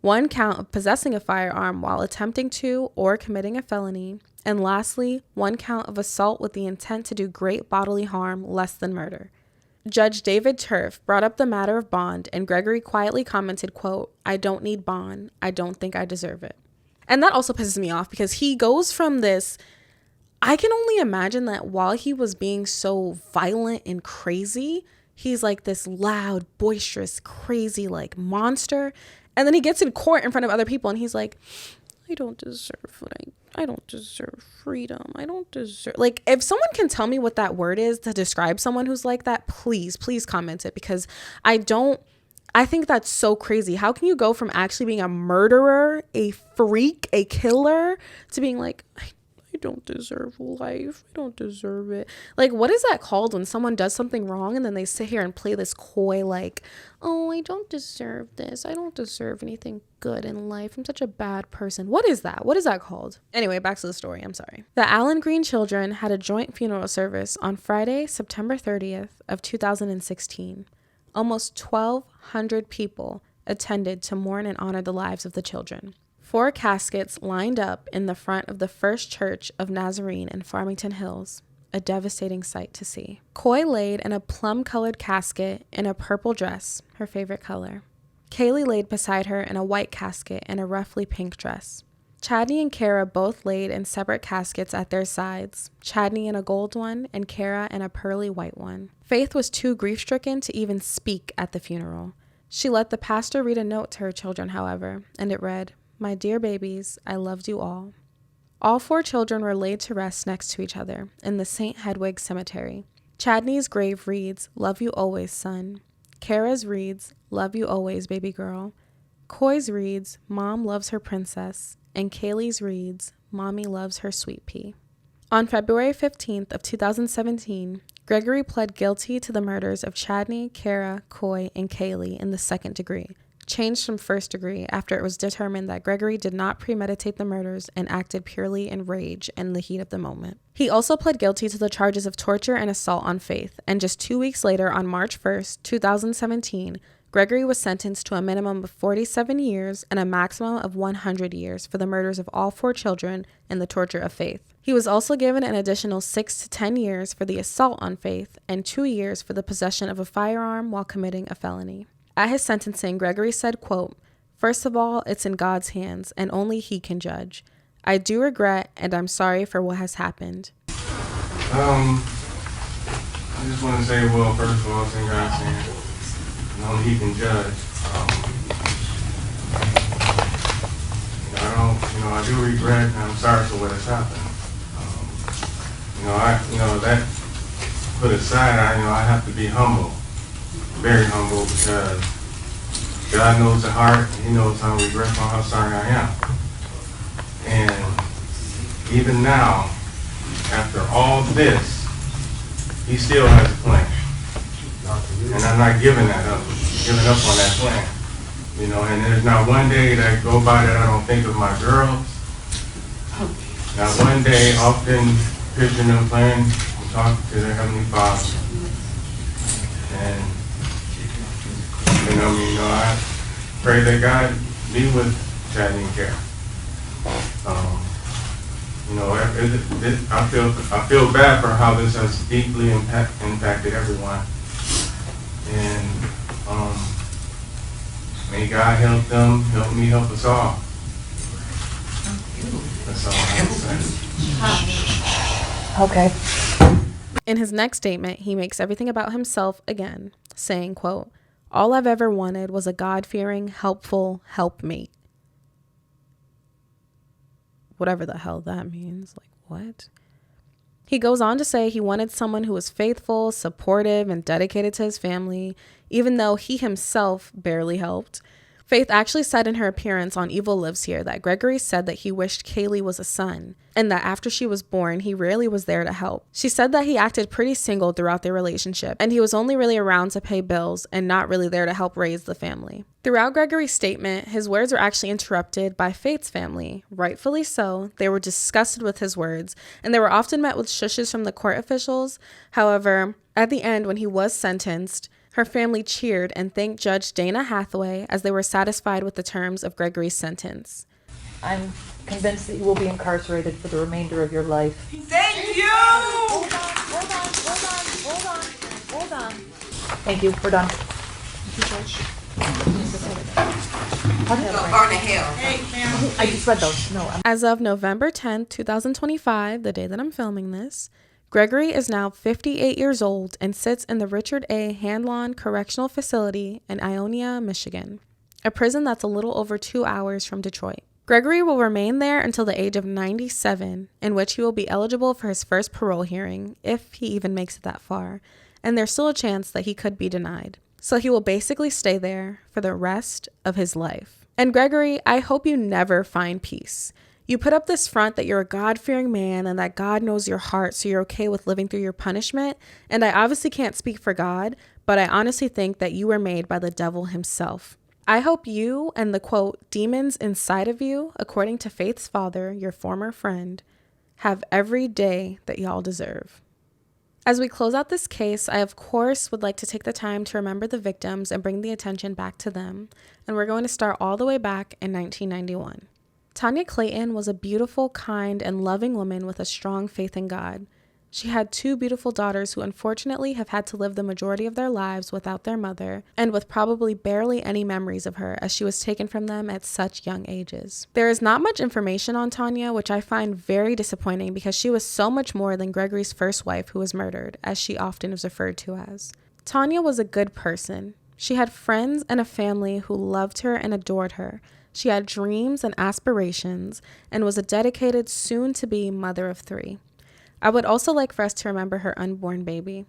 A: 1 count of possessing a firearm while attempting to or committing a felony, and lastly, 1 count of assault with the intent to do great bodily harm less than murder. Judge David Turf brought up the matter of bond, and Gregory quietly commented, quote, "I don't need bond. I don't think I deserve it." And that also pisses me off because he goes from this, I can only imagine that while he was being so violent and crazy, he's like this loud, boisterous, crazy, like, monster. And then he gets in court in front of other people and he's like, I don't deserve I don't deserve freedom. I don't deserve... Like, if someone can tell me what that word is to describe someone who's like that, please comment it, because I think that's so crazy. How can you go from actually being a murderer, a freak, a killer, to being like, I don't deserve life. I don't deserve it. Like, what is that called when someone does something wrong and then they sit here and play this coy, like, oh, I don't deserve this. I don't deserve anything good in life. I'm such a bad person. What is that? What is that called? Anyway, back to the story. I'm sorry. The Allen Green children had a joint funeral service on Friday, September 30th of 2016. Almost 1,200 people attended to mourn and honor the lives of the children. 4 caskets lined up in the front of the First Church of Nazarene in Farmington Hills, a devastating sight to see. Coy laid in a plum-colored casket in a purple dress, her favorite color. Kaylee laid beside her in a white casket in a roughly pink dress. Chadney and Kara both laid in separate caskets at their sides, Chadney in a gold one and Kara in a pearly white one. Faith was too grief-stricken to even speak at the funeral. She let the pastor read a note to her children, however, and it read, "My dear babies, I loved you all." All 4 children were laid to rest next to each other in the St. Hedwig Cemetery. Chadney's grave reads, "Love you always, son." Kara's reads, "Love you always, baby girl." Coy's reads, "Mom loves her princess." And Kaylee's reads, "Mommy loves her sweet pea." On February 15th of 2017, Gregory pled guilty to the murders of Chadney, Kara, Coy, and Kaylee in the 2nd degree, changed from 1st degree after it was determined that Gregory did not premeditate the murders and acted purely in rage and the heat of the moment. He also pled guilty to the charges of torture and assault on Faith, and just 2 weeks later, on March 1st, 2017, Gregory was sentenced to a minimum of 47 years and a maximum of 100 years for the murders of all 4 children and the torture of Faith. He was also given an additional 6 to 10 years for the assault on Faith and 2 years for the possession of a firearm while committing a felony. At his sentencing, Gregory said, quote, "First of all, it's in God's hands, and only He can judge. I do regret, and I'm sorry for what has happened."
B: I just want to say, well, first of all, it's in God's hands, and only He can judge. I do regret, and I'm sorry for what has happened. That put aside, I have to be humble. Very humble, because God knows the heart, and He knows how regretful, how sorry I am. And even now, after all this, He still has a plan. And I'm not giving that up, giving up on that plan. You know, and there's not one day that go by that I don't think of my girls. Not one day, often picturing them playing and talking to their Heavenly Father. And, I pray that God be with Chad and Kara. I feel bad for how this has deeply impacted everyone. And may God help them, help me, help us all. That's all I have to say.
C: Okay.
A: In his next statement, he makes everything about himself again, saying, quote, "All I've ever wanted was a God-fearing, helpful helpmate." Whatever the hell that means. Like, what? He goes on to say he wanted someone who was faithful, supportive, and dedicated to his family, even though he himself barely helped. Faith actually said in her appearance on Evil Lives Here that Gregory said that he wished Kaylee was a son, and that after she was born, he rarely was there to help. She said that he acted pretty single throughout their relationship, and he was only really around to pay bills and not really there to help raise the family. Throughout Gregory's statement, his words were actually interrupted by Faith's family. Rightfully so. They were disgusted with his words, and they were often met with shushes from the court officials. However, at the end, when he was sentenced, her family cheered and thanked Judge Dana Hathaway as they were satisfied with the terms of Gregory's sentence.
C: I'm convinced that you will be incarcerated for the remainder of your life.
D: Thank you!
C: Hold on. Thank you. We're done.
D: Burn the hell.
C: I just read those. No,
A: As of November 10th, 2025, the day that I'm filming this, Gregory is now 58 years old and sits in the Richard A. Handlon Correctional Facility in Ionia, Michigan, a prison that's a little over 2 hours from Detroit. Gregory will remain there until the age of 97, in which he will be eligible for his first parole hearing, if he even makes it that far, and there's still a chance that he could be denied. So he will basically stay there for the rest of his life. And Gregory, I hope you never find peace. You put up this front that you're a God-fearing man and that God knows your heart, so you're okay with living through your punishment. And I obviously can't speak for God, but I honestly think that you were made by the devil himself. I hope you and the, quote, demons inside of you, according to Faith's father, your former friend, have every day that y'all deserve. As we close out this case, I of course would like to take the time to remember the victims and bring the attention back to them. And we're going to start all the way back in 1991. Tanya Clayton was a beautiful, kind, and loving woman with a strong faith in God. She had 2 beautiful daughters who unfortunately have had to live the majority of their lives without their mother, and with probably barely any memories of her as she was taken from them at such young ages. There is not much information on Tanya, which I find very disappointing because she was so much more than Gregory's first wife who was murdered, as she often is referred to as. Tanya was a good person. She had friends and a family who loved her and adored her. She had dreams and aspirations and was a dedicated, soon-to-be mother of 3. I would also like for us to remember her unborn baby.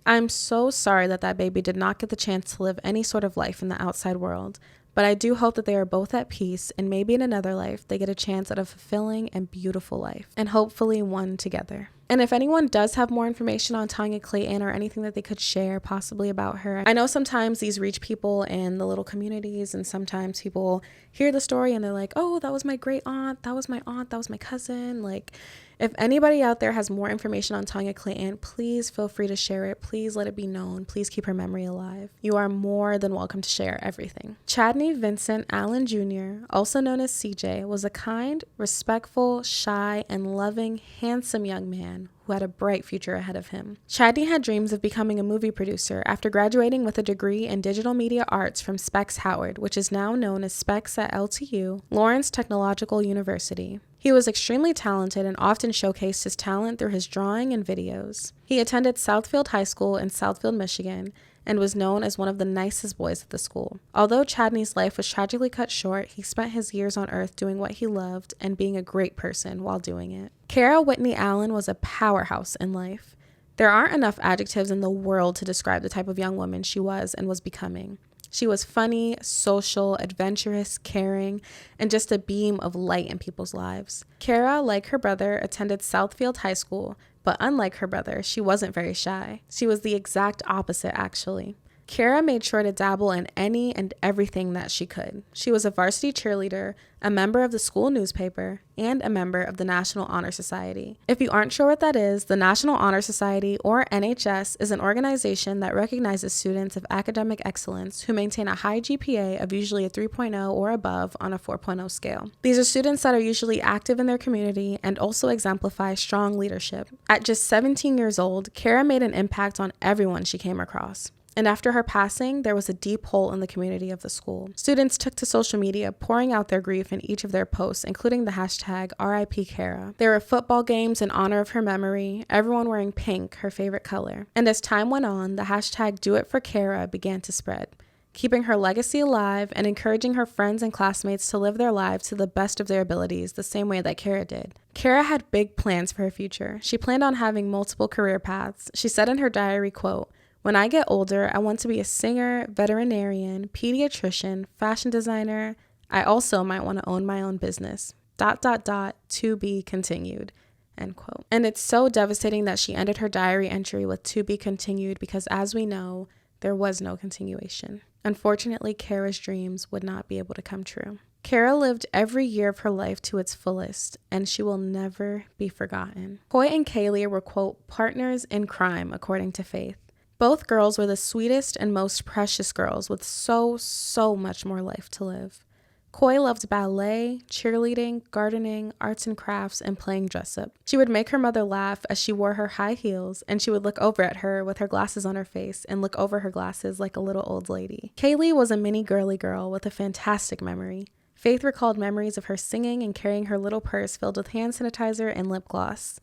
A: I'm so sorry that that baby did not get the chance to live any sort of life in the outside world, but I do hope that they are both at peace and maybe in another life they get a chance at a fulfilling and beautiful life, and hopefully one together. And if anyone does have more information on Tanya Clayton or anything that they could share possibly about her, I know sometimes these reach people in the little communities, and sometimes people hear the story and they're like, oh, that was my great aunt, that was my cousin. Like, if anybody out there has more information on Tanya Clayton, please feel free to share it. Please let it be known. Please keep her memory alive. You are more than welcome to share everything. Chadney Vincent Allen Jr., also known as CJ, was a kind, respectful, shy, and loving, handsome young man who had a bright future ahead of him. Chadney had dreams of becoming a movie producer after graduating with a degree in digital media arts from Specs Howard, which is now known as Specs at LTU, Lawrence Technological University. He was extremely talented and often showcased his talent through his drawing and videos. He attended Southfield High School in Southfield, Michigan, and was known as one of the nicest boys at the school. Although Chadney's life was tragically cut short, he spent his years on earth doing what he loved and being a great person while doing it. Kara Whitney Allen was a powerhouse in life. There aren't enough adjectives in the world to describe the type of young woman she was and was becoming. She was funny, social, adventurous, caring, and just a beam of light in people's lives. Kara, like her brother, attended Southfield High School, but unlike her brother, she wasn't very shy. She was the exact opposite, actually. Kara made sure to dabble in any and everything that she could. She was a varsity cheerleader, a member of the school newspaper, and a member of the National Honor Society. If you aren't sure what that is, the National Honor Society, or NHS, is an organization that recognizes students of academic excellence who maintain a high GPA of usually a 3.0 or above on a 4.0 scale. These are students that are usually active in their community and also exemplify strong leadership. At just 17 years old, Kara made an impact on everyone she came across. And after her passing, there was a deep hole in the community of the school. Students took to social media, pouring out their grief in each of their posts, including the hashtag RIP Kara. There were football games in honor of her memory, everyone wearing pink, her favorite color. And as time went on, the hashtag Do It For Kara began to spread, keeping her legacy alive and encouraging her friends and classmates to live their lives to the best of their abilities, the same way that Kara did. Kara had big plans for her future. She planned on having multiple career paths. She said in her diary, quote, "When I get older, I want to be a singer, veterinarian, pediatrician, fashion designer. I also might want to own my own business. ... To be continued." End quote. And it's so devastating that she ended her diary entry with "to be continued" because, as we know, there was no continuation. Unfortunately, Kara's dreams would not be able to come true. Kara lived every year of her life to its fullest, and she will never be forgotten. Coy and Kaylee were, quote, partners in crime, according to Faith. Both girls were the sweetest and most precious girls with so much more life to live. Coy loved ballet, cheerleading, gardening, arts and crafts, and playing dress-up. She would make her mother laugh as she wore her high heels, and she would look over at her with her glasses on her face and look over her glasses like a little old lady. Kaylee was a mini girly girl with a fantastic memory. Faith recalled memories of her singing and carrying her little purse filled with hand sanitizer and lip gloss.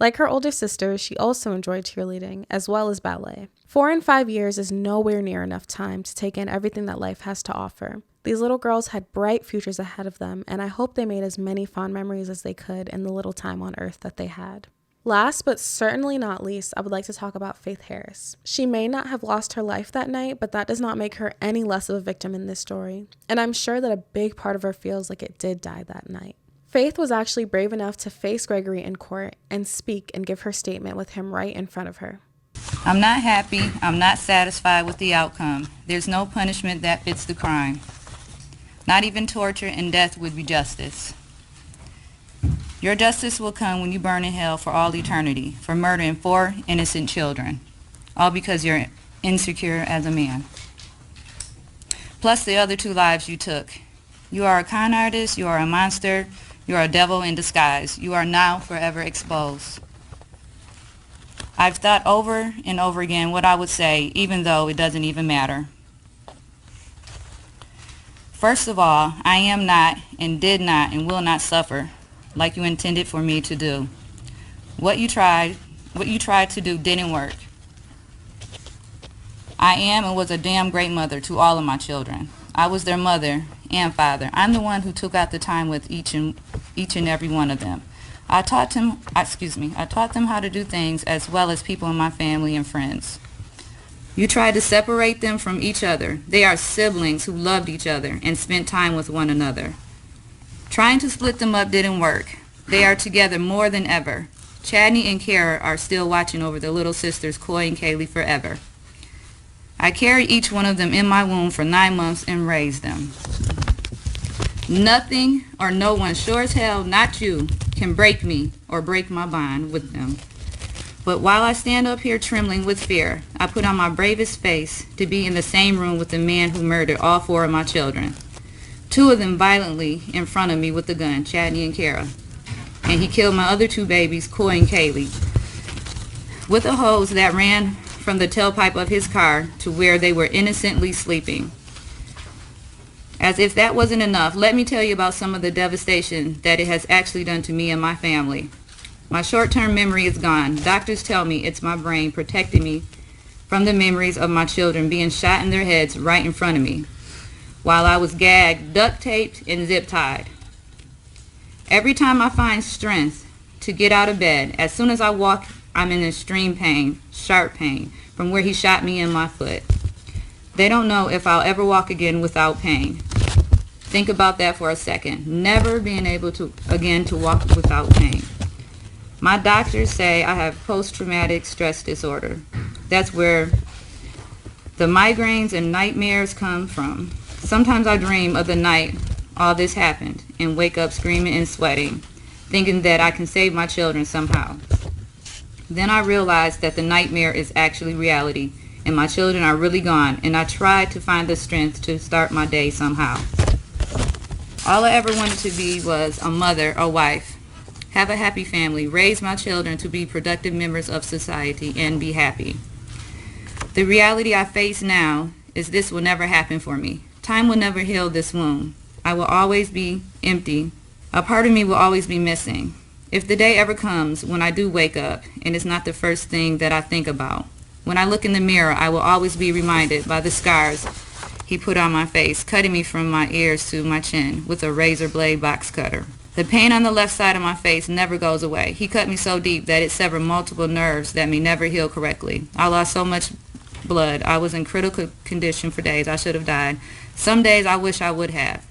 A: Like her older sister, she also enjoyed cheerleading, as well as ballet. 4 and 5 years is nowhere near enough time to take in everything that life has to offer. These little girls had bright futures ahead of them, and I hope they made as many fond memories as they could in the little time on Earth that they had. Last but certainly not least, I would like to talk about Faith Harris. She may not have lost her life that night, but that does not make her any less of a victim in this story. And I'm sure that a big part of her feels like it did die that night. Faith was actually brave enough to face Gregory in court and speak and give her statement with him right in front of her.
E: "I'm not happy. I'm not satisfied with the outcome. There's no punishment that fits the crime. Not even torture and death would be justice. Your justice will come when you burn in hell for all eternity for murdering 4 innocent children, all because you're insecure as a man. Plus the other 2 lives you took. You are a con artist. You are a monster. You are a devil in disguise. You are now forever exposed." I've thought over and over again what I would say, even though it doesn't even matter. First of all, I am not and did not and will not suffer like you intended for me to do. What you tried to do didn't work. I am and was a damn great mother to all of my children. I was their mother and father. I'm the one who took out the time with each and every one of them. I taught them how to do things as well as people in my family and friends. You tried to separate them from each other. They are siblings who loved each other and spent time with one another. Trying to split them up didn't work. They are together more than ever. Chadney and Kara are still watching over their little sisters, Coy and Kaylee, forever. I carried each one of them in my womb for 9 months and raised them. Nothing or no one, sure as hell not you, can break me or break my bond with them. But while I stand up here trembling with fear, I put on my bravest face to be in the same room with the man who murdered all 4 of my children. 2 of them violently in front of me with the gun, Chadney and Kara. And he killed my other 2 babies, Coy and Kaylee, with a hose that ran from the tailpipe of his car to where they were innocently sleeping. As if that wasn't enough, let me tell you about some of the devastation that it has actually done to me and my family. My short-term memory is gone. Doctors tell me it's my brain protecting me from the memories of my children being shot in their heads right in front of me, while I was gagged, duct-taped, and zip-tied. Every time I find strength to get out of bed, as soon as I walk, I'm in extreme pain, sharp pain, from where he shot me in my foot. They don't know if I'll ever walk again without pain. Think about that for a second. Never being able to again to walk without pain. My doctors say I have post-traumatic stress disorder. That's where the migraines and nightmares come from. Sometimes I dream of the night all this happened and wake up screaming and sweating, thinking that I can save my children somehow. Then I realize that the nightmare is actually reality and my children are really gone, and I try to find the strength to start my day somehow. All I ever wanted to be was a mother, a wife, have a happy family, raise my children to be productive members of society, and be happy. The reality I face now is this will never happen for me. Time will never heal this wound. I will always be empty. A part of me will always be missing. If the day ever comes when I do wake up and it's not the first thing that I think about, when I look in the mirror, I will always be reminded by the scars he put on my face, cutting me from my ears to my chin with a razor blade box cutter. The pain on the left side of my face never goes away. He cut me so deep that it severed multiple nerves that may never heal correctly. I lost so much blood. I was in critical condition for days. I should have died. Some days I wish I would have.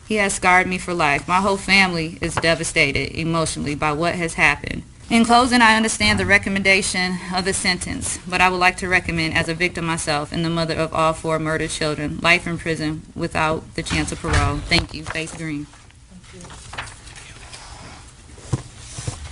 E: He has scarred me for life. My whole family is devastated emotionally by what has happened. In closing, I understand the recommendation of the sentence, but I would like to recommend, as a victim myself and the mother of all 4 murdered children, life in prison without the chance of parole. Thank you. Faith Green.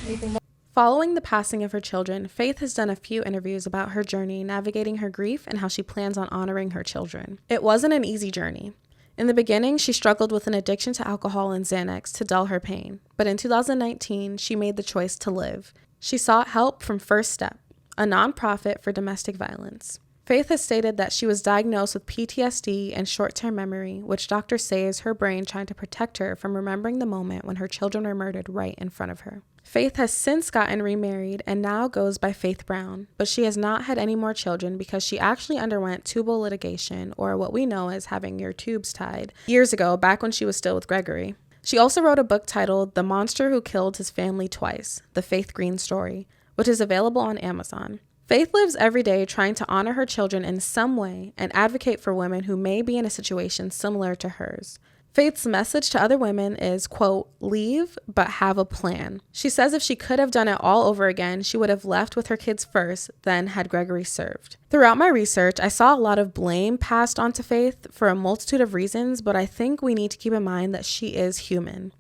C: Anything more?
A: Following the passing of her children, Faith has done a few interviews about her journey navigating her grief and how she plans on honoring her children. It wasn't an easy journey. In the beginning, she struggled with an addiction to alcohol and Xanax to dull her pain, but in 2019, she made the choice to live. She sought help from First Step, a nonprofit for domestic violence. Faith has stated that she was diagnosed with PTSD and short-term memory, which doctors say is her brain trying to protect her from remembering the moment when her children were murdered right in front of her. Faith has since gotten remarried and now goes by Faith Brown, but she has not had any more children because she actually underwent tubal litigation, or what we know as having your tubes tied, years ago, back when she was still with Gregory. She also wrote a book titled The Monster Who Killed His Family Twice, The Faith Green Story, which is available on Amazon. Faith lives every day trying to honor her children in some way and advocate for women who may be in a situation similar to hers. Faith's message to other women is, quote, leave, but have a plan. She says if she could have done it all over again, she would have left with her kids first, then had Gregory served. Throughout my research, I saw a lot of blame passed onto Faith for a multitude of reasons, but I think we need to keep in mind that she is human.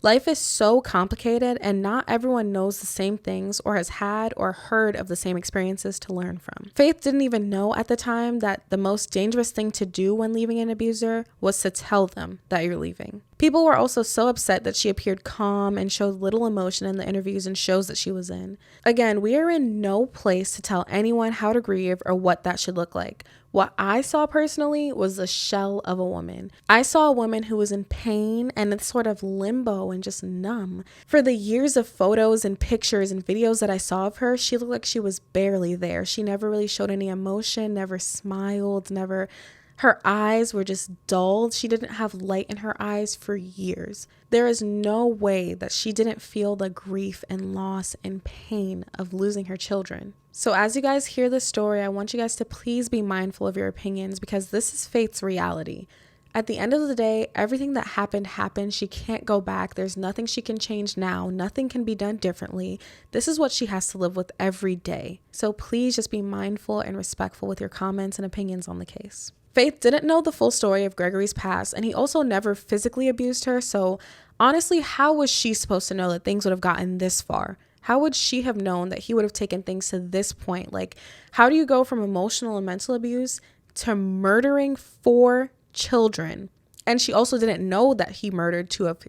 A: Life is so complicated, and not everyone knows the same things or has had or heard of the same experiences to learn from. Faith didn't even know at the time that the most dangerous thing to do when leaving an abuser was to tell them that you're leaving. People were also so upset that she appeared calm and showed little emotion in the interviews and shows that she was in. Again, we are in no place to tell anyone how to grieve or what that should look like. What I saw personally was a shell of a woman. I saw a woman who was in pain and in sort of limbo and just numb. For the years of photos and pictures and videos that I saw of her, she looked like she was barely there. She never really showed any emotion, never smiled, never... Her eyes were just dulled. She didn't have light in her eyes for years. There is no way that she didn't feel the grief and loss and pain of losing her children. So as you guys hear this story, I want you guys to please be mindful of your opinions because this is Faith's reality. At the end of the day, everything that happened. She can't go back. There's nothing she can change now. Nothing can be done differently. This is what she has to live with every day. So please just be mindful and respectful with your comments and opinions on the case. Faith didn't know the full story of Gregory's past, and he also never physically abused her, so honestly, how was she supposed to know that things would have gotten this far? How would she have known that he would have taken things to this point? Like, how do you go from emotional and mental abuse to murdering 4 children? And she also didn't know that he murdered 2 of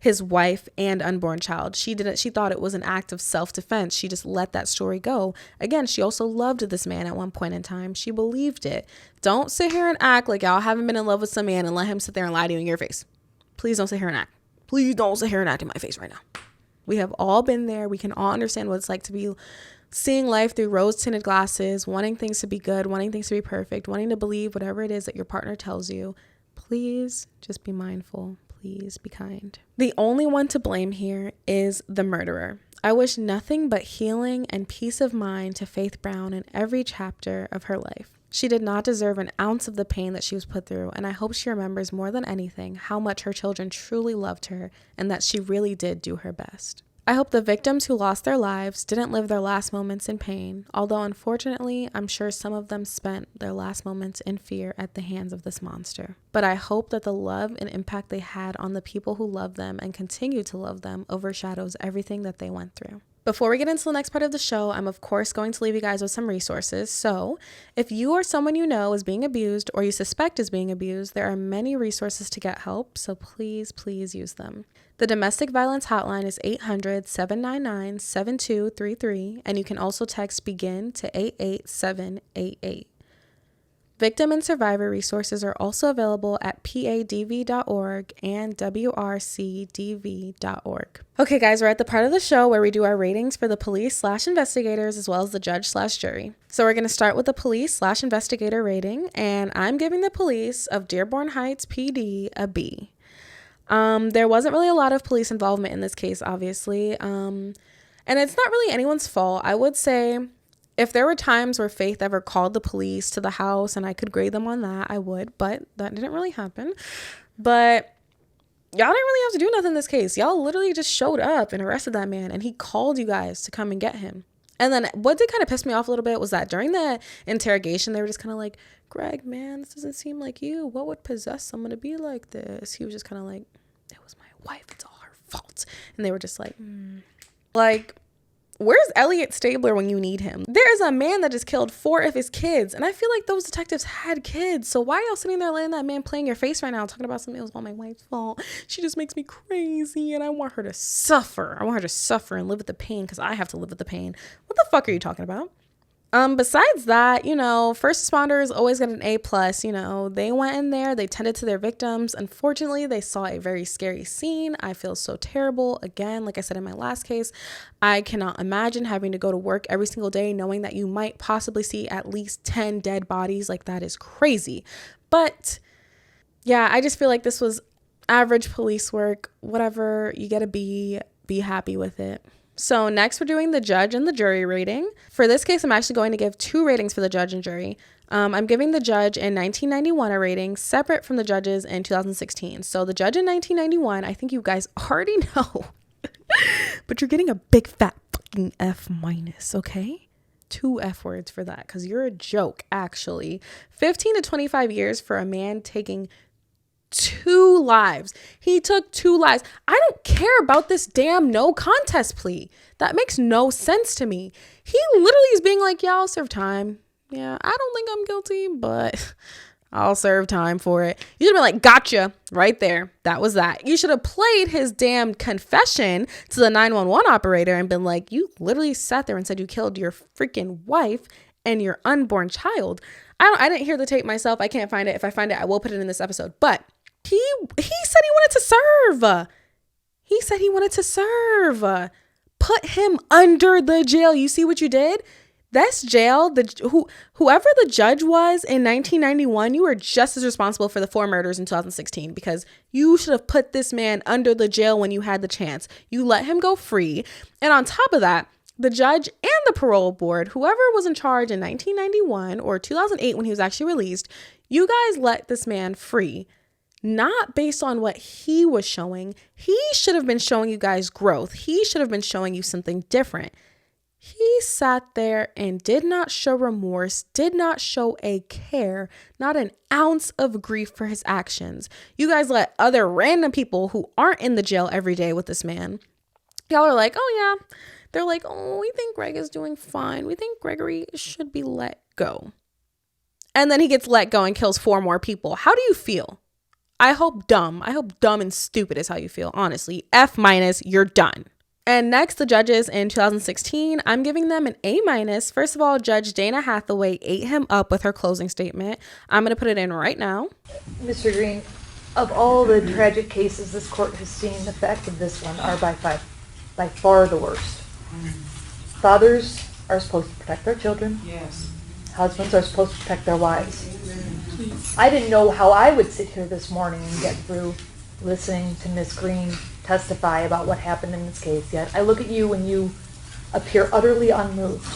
A: his wife and unborn child. She thought it was an act of self-defense. She just let that story go. Again, she also loved this man at one point in time. She believed it. Don't sit here and act like y'all haven't been in love with some man and let him sit there and lie to you in your face. Please don't sit here and act. Please don't sit here and act in my face right now. We have all been there. We can all understand what it's like to be seeing life through rose-tinted glasses, wanting things to be good, wanting things to be perfect, wanting to believe whatever it is that your partner tells you. Please just be mindful. Please be kind. The only one to blame here is the murderer. I wish nothing but healing and peace of mind to Faith Brown in every chapter of her life. She did not deserve an ounce of the pain that she was put through, and I hope she remembers more than anything how much her children truly loved her and that she really did do her best. I hope the victims who lost their lives didn't live their last moments in pain, although unfortunately, I'm sure some of them spent their last moments in fear at the hands of this monster. But I hope that the love and impact they had on the people who love them and continue to love them overshadows everything that they went through. Before we get into the next part of the show, I'm of course going to leave you guys with some resources. So if you or someone you know is being abused or you suspect is being abused, there are many resources to get help. So please use them. The domestic violence hotline is 800-799-7233, and you can also text BEGIN to 88788. Victim and survivor resources are also available at padv.org and wrcdv.org. Okay, guys, we're at the part of the show where we do our ratings for the police/investigators as well as the judge/jury. So we're going to start with the police/investigator rating, and I'm giving the police of Dearborn Heights PD a B. There wasn't really a lot of police involvement in this case, obviously, and it's not really anyone's fault. I would say if there were times where Faith ever called the police to the house and I could grade them on that, I would, but that didn't really happen. But y'all didn't really have to do nothing in this case. Y'all literally just showed up and arrested that man, and he called you guys to come and get him. And then what did kind of piss me off a little bit was that during the interrogation, they were just kind of like, Greg, man, this doesn't seem like you. What would possess someone to be like this? He was just kind of like, it was my wife. It's all her fault. And they were just like, Like, where's Elliot Stabler when you need him? There's a man that just killed 4 of his kids. And I feel like those detectives had kids. So why are y'all sitting there letting that man play in your face right now talking about something that was all my wife's fault? She just makes me crazy and I want her to suffer. I want her to suffer and live with the pain because I have to live with the pain. What the fuck are you talking about? Besides that, first responders always get an A+. They went in there, they tended to their victims. Unfortunately, they saw a very scary scene. I feel so terrible. Again, like I said in my last case, I cannot imagine having to go to work every single day knowing that you might possibly see at least 10 dead bodies. Like, that is crazy. But yeah, I just feel like this was average police work. Whatever, you get a B, be happy with it. So next we're doing the judge and the jury rating. For this case, I'm actually going to give 2 ratings for the judge and jury. I'm giving the judge in 1991 a rating separate from the judges in 2016. So the judge in 1991, I think you guys already know, but you're getting a big fat fucking F-, okay? 2 F words for that because you're a joke, actually. 15 to 25 years for a man taking 2 lives. He took 2 lives. I don't care about this damn no contest plea. That makes no sense to me. He literally is being like, yeah, I'll serve time. Yeah, I don't think I'm guilty, but I'll serve time for it. You should have been like, gotcha, right there. That was that. You should have played his damn confession to the 911 operator and been like, you literally sat there and said you killed your freaking wife and your unborn child. I didn't hear the tape myself. I can't find it. If I find it, I will put it in this episode. But he said he wanted to serve. He said he wanted to serve. Put him under the jail. You see what you did? That's jail. Whoever the judge was in 1991, you were just as responsible for the 4 murders in 2016 because you should have put this man under the jail when you had the chance. You let him go free. And on top of that, the judge and the parole board, whoever was in charge in 1991 or 2008 when he was actually released, you guys let this man free. Not based on what he was showing. He should have been showing you guys growth. He should have been showing you something different. He sat there and did not show remorse, did not show a care, not an ounce of grief for his actions. You guys let other random people who aren't in the jail every day with this man. Y'all are like, oh yeah. They're like, oh, we think Greg is doing fine. We think Gregory should be let go. And then he gets let go and kills 4 more people. How do you feel? I hope dumb and stupid is how you feel. Honestly, F-, you're done. And next, the judges in 2016, I'm giving them an A-. First of all, Judge Dana Hathaway ate him up with her closing statement. I'm going to put it in right now.
C: Mr. Green, of all the tragic cases this court has seen, the facts of this one are by far the worst. Fathers are supposed to protect their children.
D: Yes.
C: Husbands are supposed to protect their wives. I didn't know how I would sit here this morning and get through listening to Ms. Green testify about what happened in this case, yet I look at you and you appear utterly unmoved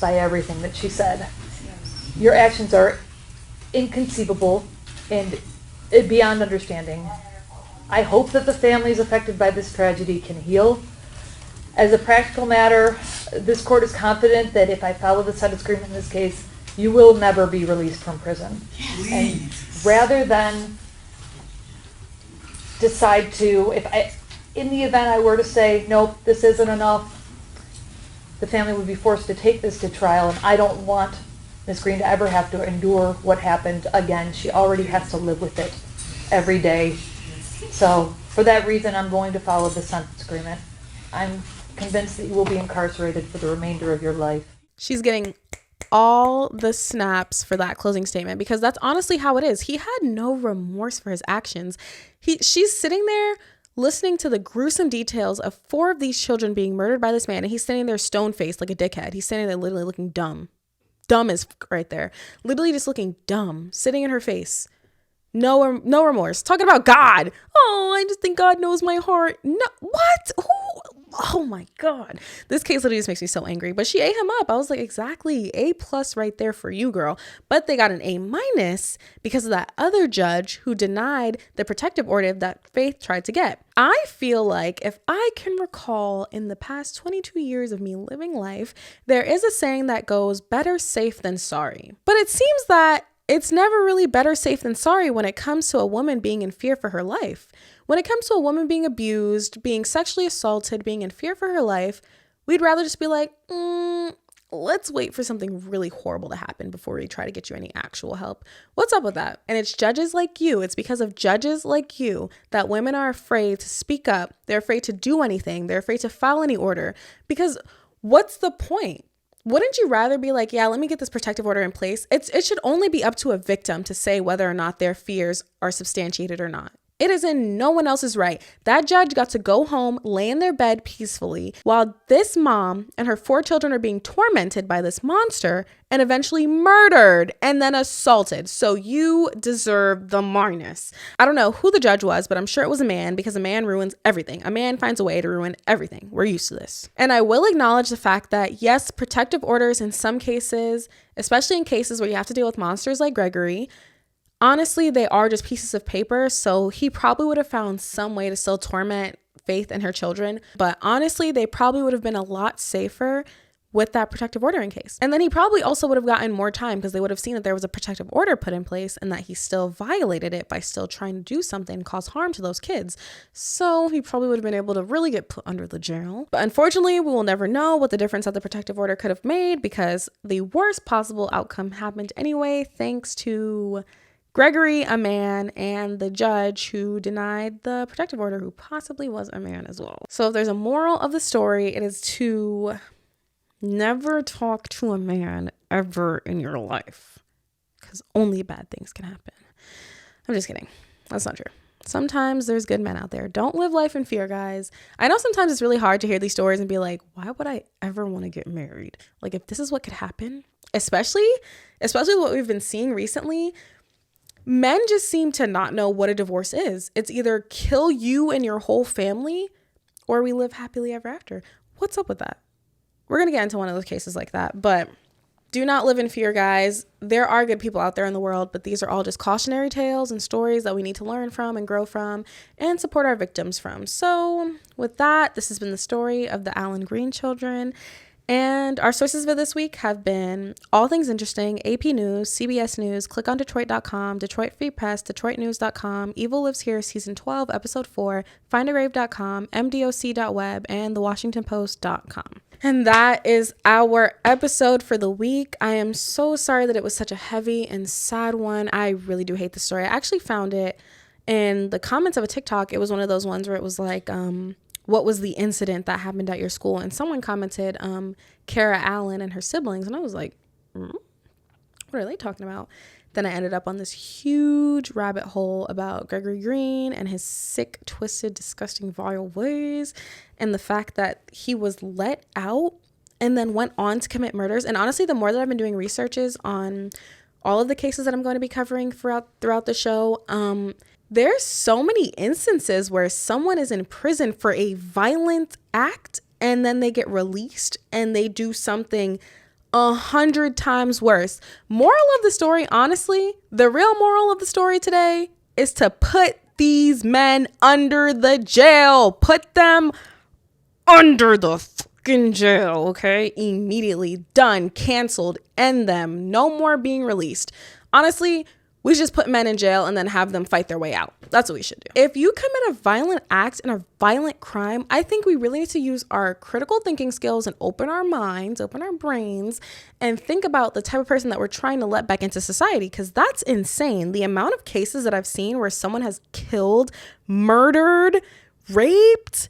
C: by everything that she said.
D: Yes.
C: Your actions are inconceivable and beyond understanding. I hope that the families affected by this tragedy can heal. As a practical matter, this court is confident that if I follow the sentence agreement in this case, you will never be released from prison. And rather than decide to, in the event I were to say, nope, this isn't enough, the family would be forced to take this to trial, and I don't want Ms. Green to ever have to endure what happened again. She already has to live with it every day. So for that reason, I'm going to follow the sentence agreement. I'm convinced that you will be incarcerated for the remainder of your life.
A: She's getting all the snaps for that closing statement because that's honestly how it is. He had no remorse for his actions. She's sitting there listening to the gruesome details of 4 of these children being murdered by this man, and he's standing there stone-faced like a dickhead. He's standing there literally looking dumb. Dumb as right there. Literally just looking dumb, sitting in her face. No remorse. Talking about God. Oh, I just think God knows my heart. No, what? Who? Oh my God. This case literally just makes me so angry. But she ate him up. I was like, exactly. A+ right there for you, girl. But they got an A- because of that other judge who denied the protective order that Faith tried to get. I feel like if I can recall in the past 22 years of me living life, there is a saying that goes better safe than sorry. But it seems that it's never really better safe than sorry when it comes to a woman being in fear for her life. When it comes to a woman being abused, being sexually assaulted, being in fear for her life, we'd rather just be like, let's wait for something really horrible to happen before we try to get you any actual help. What's up with that? And it's judges like you. It's because of judges like you that women are afraid to speak up. They're afraid to do anything. They're afraid to file any order. Because what's the point? Wouldn't you rather be like, yeah, let me get this protective order in place? It should only be up to a victim to say whether or not their fears are substantiated or not. It is in no one else's right. That judge got to go home, lay in their bed peacefully, while this mom and her 4 children are being tormented by this monster and eventually murdered and then assaulted. So you deserve the minus. I don't know who the judge was, but I'm sure it was a man because a man ruins everything. A man finds a way to ruin everything. We're used to this. And I will acknowledge the fact that, yes, protective orders in some cases, especially in cases where you have to deal with monsters like Gregory, honestly, they are just pieces of paper, so he probably would have found some way to still torment Faith and her children. But honestly, they probably would have been a lot safer with that protective order in case. And then he probably also would have gotten more time because they would have seen that there was a protective order put in place and that he still violated it by still trying to do something and cause harm to those kids. So he probably would have been able to really get put under the jail. But unfortunately, we will never know what the difference that the protective order could have made because the worst possible outcome happened anyway, thanks to Gregory, a man, and the judge who denied the protective order, who possibly was a man as well. So if there's a moral of the story, it is to never talk to a man ever in your life, because only bad things can happen. I'm just kidding. That's not true. Sometimes there's good men out there. Don't live life in fear, guys. I know sometimes it's really hard to hear these stories and be like, why would I ever want to get married? Like, if this is what could happen, especially what we've been seeing recently, men just seem to not know what a divorce is. It's either kill you and your whole family or we live happily ever after. What's up with that? We're going to get into one of those cases like that, but do not live in fear, guys. There are good people out there in the world, but these are all just cautionary tales and stories that we need to learn from and grow from and support our victims from. So with that, this has been the story of the Allen Green children. And our sources for this week have been All Things Interesting, AP News, CBS News, clickondetroit.com, Detroit Free Press, DetroitNews.com, Evil Lives Here, Season 12, Episode 4, findagrave.com, mdoc.web, and thewashingtonpost.com. And that is our episode for the week. I am so sorry that it was such a heavy and sad one. I really do hate the story. I actually found it in the comments of a TikTok. It was one of those ones where it was like, what was the incident that happened at your school? And someone commented, Kara Allen and her siblings. And I was like, what are they talking about? Then I ended up on this huge rabbit hole about Gregory Green and his sick, twisted, disgusting, vile ways. And the fact that he was let out and then went on to commit murders. And honestly, the more that I've been doing researches on all of the cases that I'm going to be covering throughout the show, there's so many instances where someone is in prison for a violent act and then they get released and they do something 100 times worse. Moral of the story, honestly, the real moral of the story today is to put these men under the jail. Put them under the fucking jail, okay? Immediately. Done. Canceled. End them. No more being released. Honestly, we should just put men in jail and then have them fight their way out. That's what we should do. If you commit a violent act and a violent crime, I think we really need to use our critical thinking skills and open our minds, open our brains, and think about the type of person that we're trying to let back into society, because that's insane. The amount of cases that I've seen where someone has killed, murdered, raped,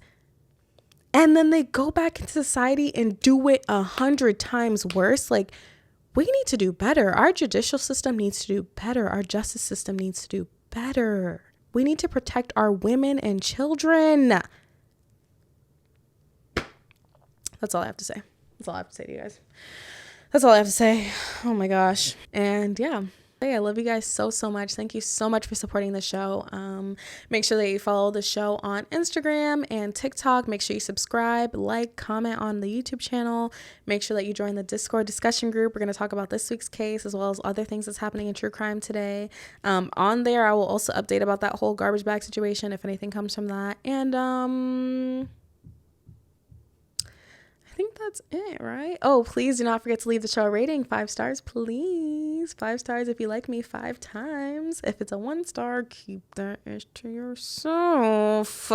A: and then they go back into society and do it 100 times worse. Like, we need to do better. Our judicial system needs to do better. Our justice system needs to do better. We need to protect our women and children. That's all I have to say. That's all I have to say to you guys. That's all I have to say. Oh my gosh. And yeah. Hey, I love you guys so much. Thank you so much for supporting the show. Make sure that you follow the show on Instagram and TikTok. Make sure you subscribe, like, comment on the YouTube channel. Make sure that you join the Discord discussion group. We're going to talk about this week's case as well as other things that's happening in true crime today. On there, I will also update about that whole garbage bag situation if anything comes from that. And I think that's it, right? Oh, please do not forget to leave the show a rating. 5 stars, please. 5 stars if you like me 5 times. If it's a 1 star, keep that ish to yourself.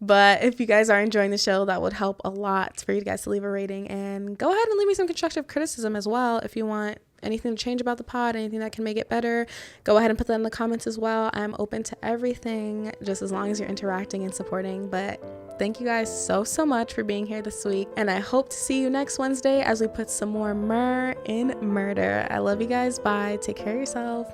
A: But if you guys are enjoying the show, that would help a lot for you guys to leave a rating. And go ahead and leave me some constructive criticism as well. If you want anything to change about the pod, anything that can make it better, go ahead and put that in the comments as well. I'm open to everything, just as long as you're interacting and supporting. But thank you guys so much for being here this week. And I hope to see you next Wednesday as we put some more Mer in Murder. I love you guys. Bye. Take care of yourself.